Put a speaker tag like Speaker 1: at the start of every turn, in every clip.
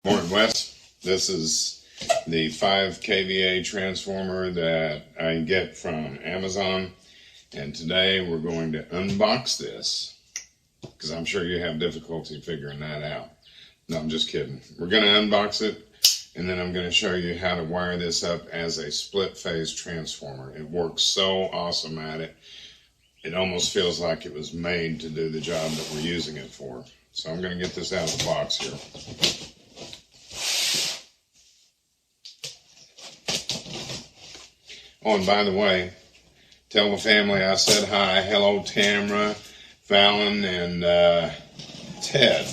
Speaker 1: Morning, Wes. This is the 5 kVA transformer that I get from Amazon, and today we're going to unbox this because I'm sure you have difficulty figuring that out. No, I'm just kidding. We're going to unbox it, and then I'm going to show you how to wire this up as a split phase transformer. It works so awesome at it. It almost feels like it was made to do the job that we're using it for. So I'm going to get this out of the box here. Oh, and by the way, tell the family I said hi. Hello, Tamara, Fallon, and Ted.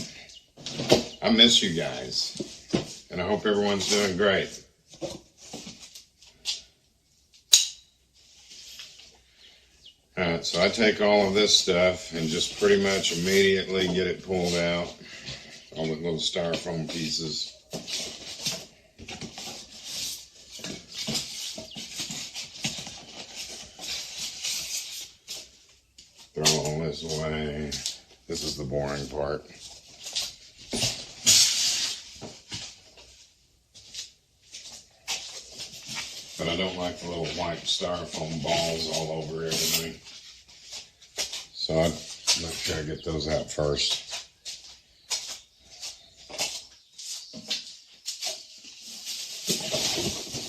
Speaker 1: I miss you guys, and I hope everyone's doing great. Alright, so I take all of this stuff and just pretty much immediately get it pulled out. All the little styrofoam pieces. Throw all this away. This is the boring part. But I don't like the little white styrofoam balls all over everything. So I'd make sure I get those out first.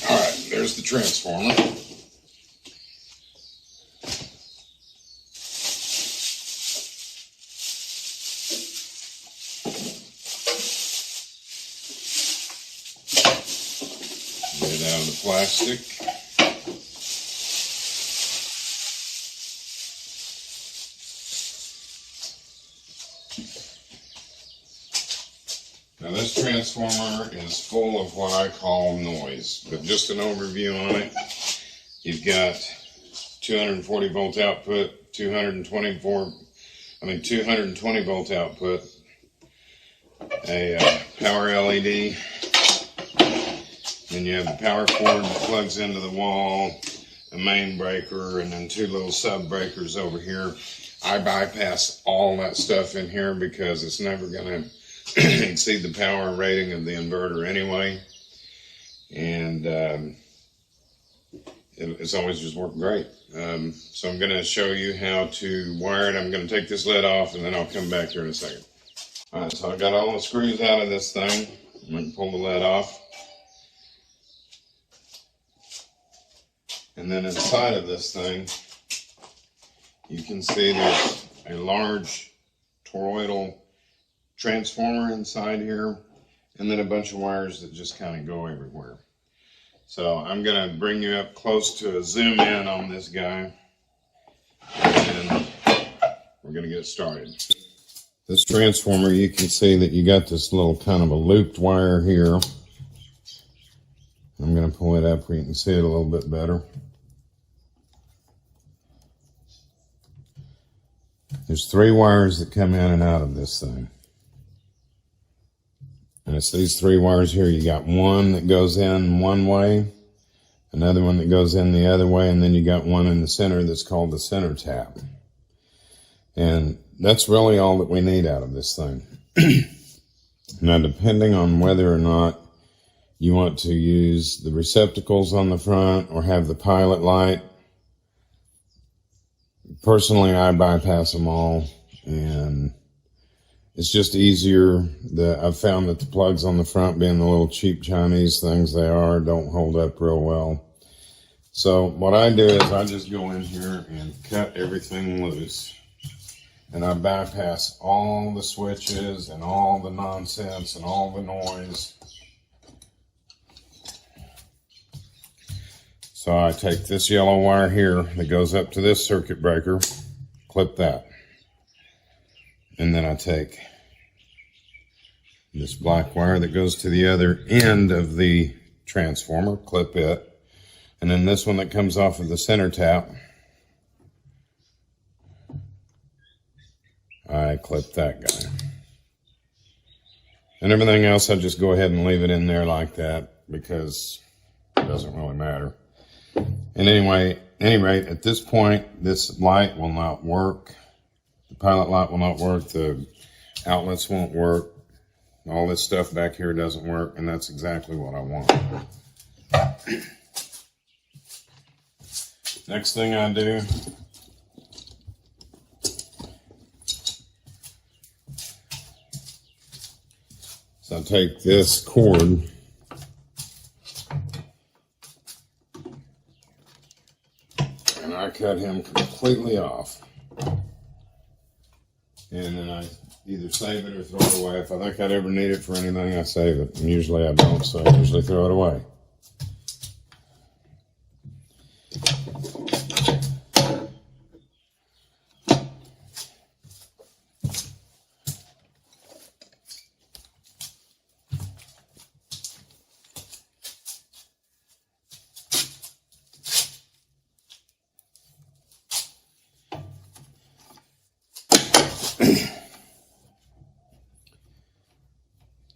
Speaker 1: Alright, there's the transformer. Get it out of the plastic. Now this transformer is full of what I call noise, but just an overview on it. You've got 240 volt output, 220 volt output, a power LED. Then you have the power cord that plugs into the wall, a main breaker, and then two little sub breakers over here. I bypass all that stuff in here because it's never going to exceed the power rating of the inverter anyway. And it's always just worked great. So I'm going to show you how to wire it. I'm going to take this lid off and then I'll come back here in a second. Alright, so I got all the screws out of this thing. I'm going to pull the lid off. And then inside of this thing, you can see there's a large toroidal transformer inside here, and then a bunch of wires that just kind of go everywhere. So I'm going to bring you up close to a zoom in on this guy, and we're going to get started. This transformer, you can see that you got this little kind of a looped wire here. I'm going to pull it up where you can see it a little bit better. There's 3 wires that come in and out of this thing. And it's these 3 wires here. You got one that goes in one way, another one that goes in the other way, and then you got one in the center that's called the center tap. And that's really all that we need out of this thing. Now, depending on whether or not you want to use the receptacles on the front or have the pilot light, personally, I bypass them all, and it's just easier. I've found that the plugs on the front, being the little cheap Chinese things they are, don't hold up real well. So what I do is I just go in here and cut everything loose. And I bypass all the switches and all the nonsense and all the noise. So I take this yellow wire here that goes up to this circuit breaker, clip that. And then I take this black wire that goes to the other end of the transformer, clip it. And then this one that comes off of the center tap, I clip that guy. And everything else, I just go ahead and leave it in there like that because it doesn't really matter. And anyway, any rate, at this point, this light will not work. The pilot light will not work. The outlets won't work. all this stuff back here doesn't work, and that's exactly what I want. Next thing I do is I take this cord and I cut him completely off. And then I either save it or throw it away. If I think I'd ever need it for anything, I save it. And usually I don't, so I usually throw it away.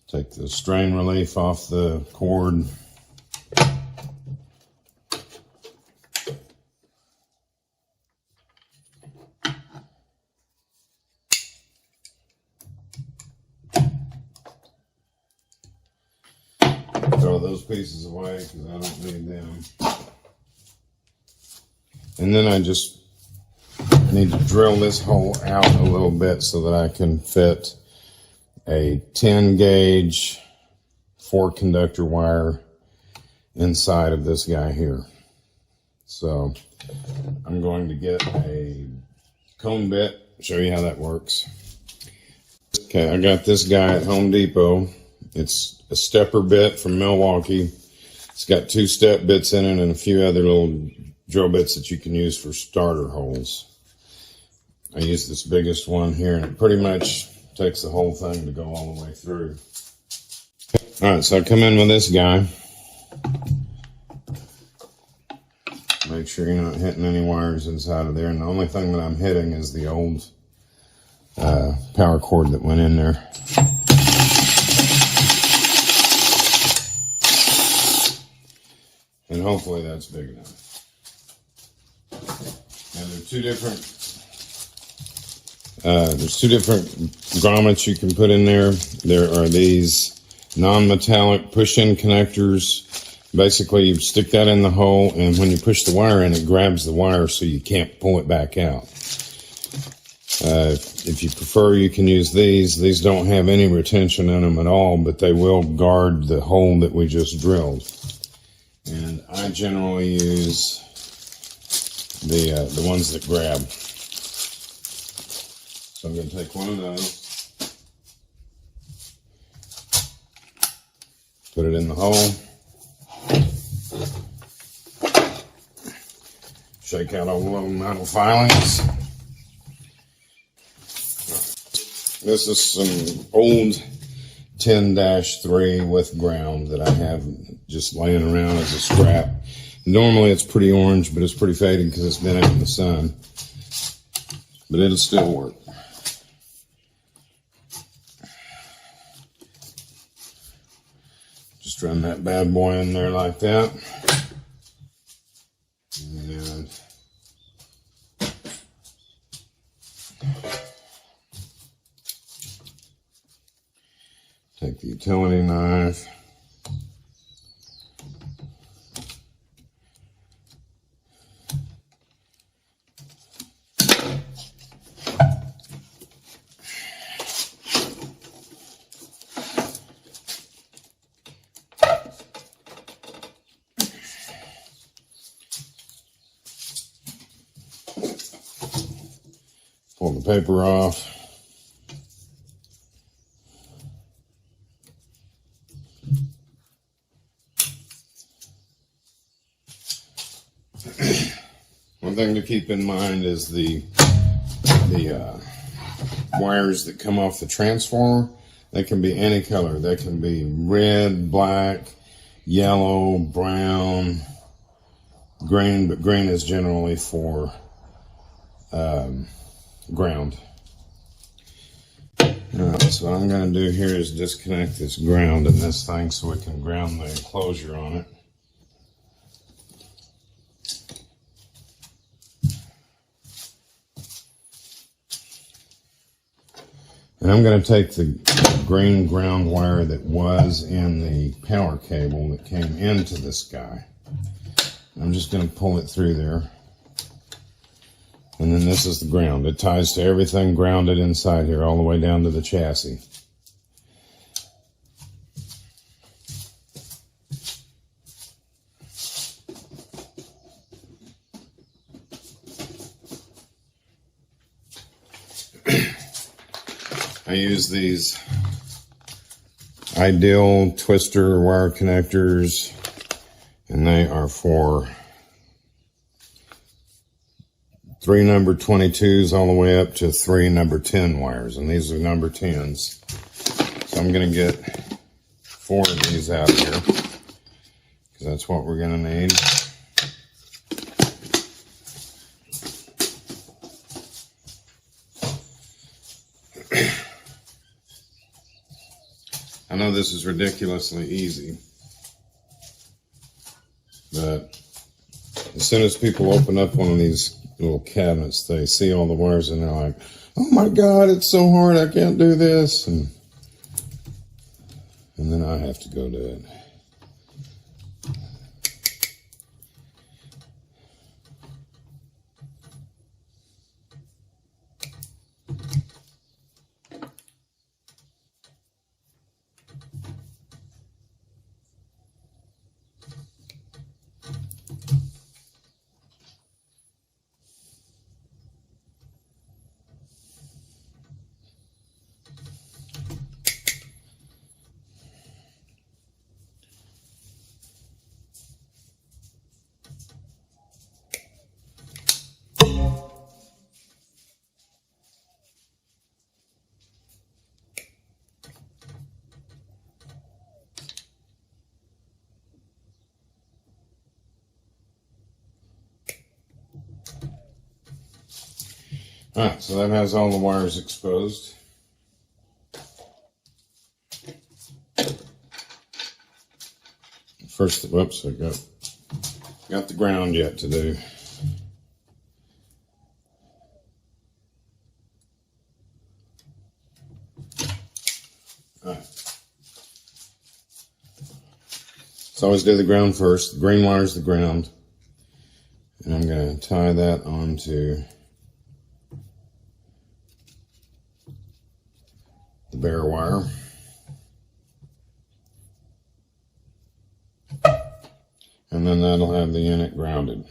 Speaker 1: Take the strain relief off the cord. Throw those pieces away because I don't need them. And then I just need to drill this hole out a little bit so that I can fit a 10 gauge 4 conductor wire inside of this guy here. So I'm going to get a cone bit, show you how that works. Okay, I got this guy at Home Depot. It's a stepper bit from Milwaukee. It's got 2 step bits in it and a few other little drill bits that you can use for starter holes. I use this biggest one here, and it pretty much takes the whole thing to go all the way through. Alright, so I come in with this guy. Make sure you're not hitting any wires inside of there, and the only thing that I'm hitting is the old power cord that went in there. And hopefully that's big enough. And there are there's two different grommets you can put in there. There are these non-metallic push-in connectors. Basically, you stick that in the hole, and when you push the wire in, it grabs the wire so you can't pull it back out. If you prefer, you can use these. These don't have any retention in them at all, but they will guard the hole that we just drilled. And I generally use the ones that grab. So I'm going to take one of those, put it in the hole, shake out all the little metal filings. This is some old 10-3 with ground that I have just laying around as a scrap. Normally it's pretty orange, but it's pretty faded because it's been out in the sun. But it'll still work. Just run that bad boy in there like that. And take the utility knife. Pull the paper off. One thing to keep in mind is the wires that come off the transformer. They can be any color. They can be red, black, yellow, brown, green, but green is generally for ground. Alright, so what I'm going to do here is disconnect this ground in this thing so we can ground the enclosure on it. And I'm going to take the green ground wire that was in the power cable that came into this guy. I'm just going to pull it through there. And then this is the ground. It ties to everything grounded inside here, all the way down to the chassis. I use these Ideal twister wire connectors, and they are for 3 number 22s all the way up to 3 number 10 wires, and these are number 10s. So I'm going to get 4 of these out here, because that's what we're going to need. I know this is ridiculously easy, but as soon as people open up one of these little cabinets, they see all the wires and they're like, oh my God, it's so hard, I can't do this. And then I have to go do it. Alright, so that has all the wires exposed. First, whoops, I got the ground yet to do. Alright. So I always do the ground first. The green wire is the ground. And I'm going to tie that onto the bare wire. And then that'll have the unit grounded.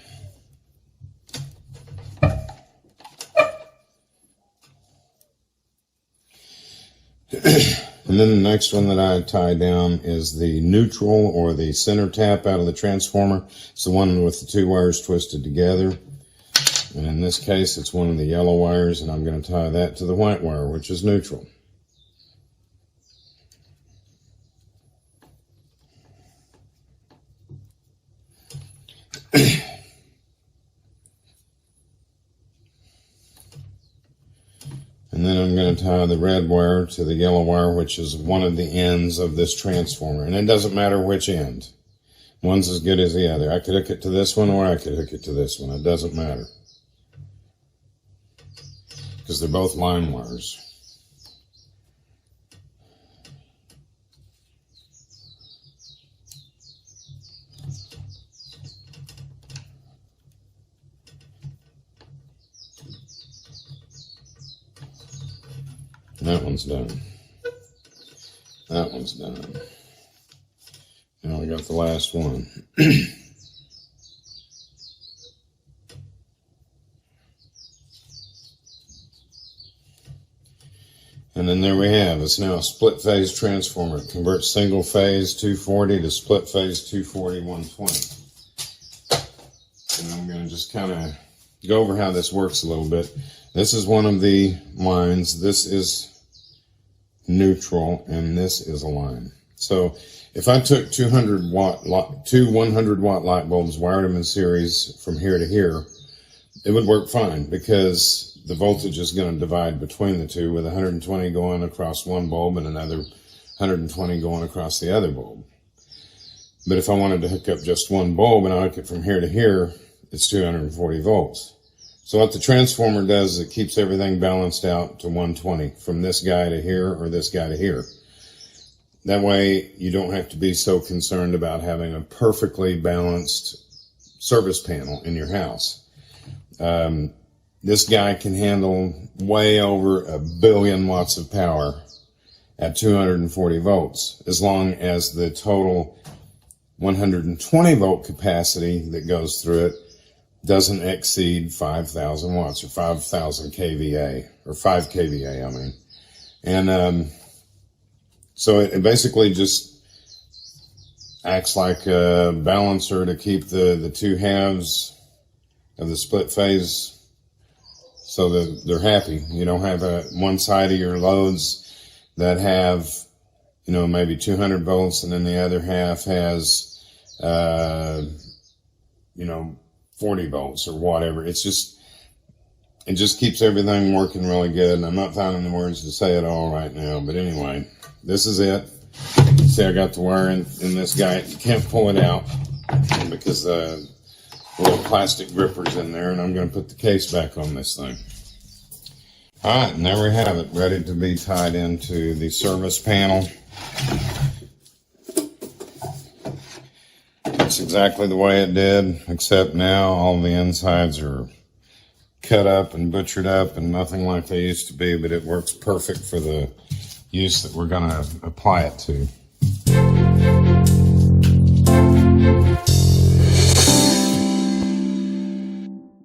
Speaker 1: And then the next one that I tie down is the neutral, or the center tap out of the transformer. It's the one with the 2 wires twisted together. And in this case, it's one of the yellow wires, and I'm going to tie that to the white wire, which is neutral. And then I'm going to tie the red wire to the yellow wire, which is one of the ends of this transformer. And it doesn't matter which end. One's as good as the other. I could hook it to this one, or I could hook it to this one. It doesn't matter, because they're both line wires. That one's done. That one's done. Now we got the last one. And then there we have, it's now a split phase transformer. It converts single phase 240 to split phase 240 120. And I'm going to just kind of go over how this works a little bit. This is one of the lines. This is neutral, and this is a line. So if I took 2 100-watt light bulbs, wired them in series from here to here, it would work fine, because the voltage is going to divide between the two, with 120 going across one bulb and another 120 going across the other bulb. But if I wanted to hook up just one bulb and I hook it from here to here, it's 240 volts. So what the transformer does is it keeps everything balanced out to 120 from this guy to here, or this guy to here. That way you don't have to be so concerned about having a perfectly balanced service panel in your house. This guy can handle way over 1 billion watts of power at 240 volts, as long as the total 120 volt capacity that goes through it doesn't exceed 5,000 watts, or 5,000 kVA, or 5 kVA, I mean. And so it basically just acts like a balancer to keep the two halves of the split phase so that they're happy. You don't have one side of your loads that have, you know, maybe 200 volts, and then the other half has, you know, 40 volts or whatever. It just keeps everything working really good. And I'm not finding the words to say it all right now, but anyway, this is it. See, I got the wire in this guy. You can't pull it out because the little plastic gripper's in there, and I'm going to put the case back on this thing. All right, and there we have it, ready to be tied into the service panel. It's exactly the way it did, except now all the insides are cut up and butchered up and nothing like they used to be, but it works perfect for the use that we're going to apply it to.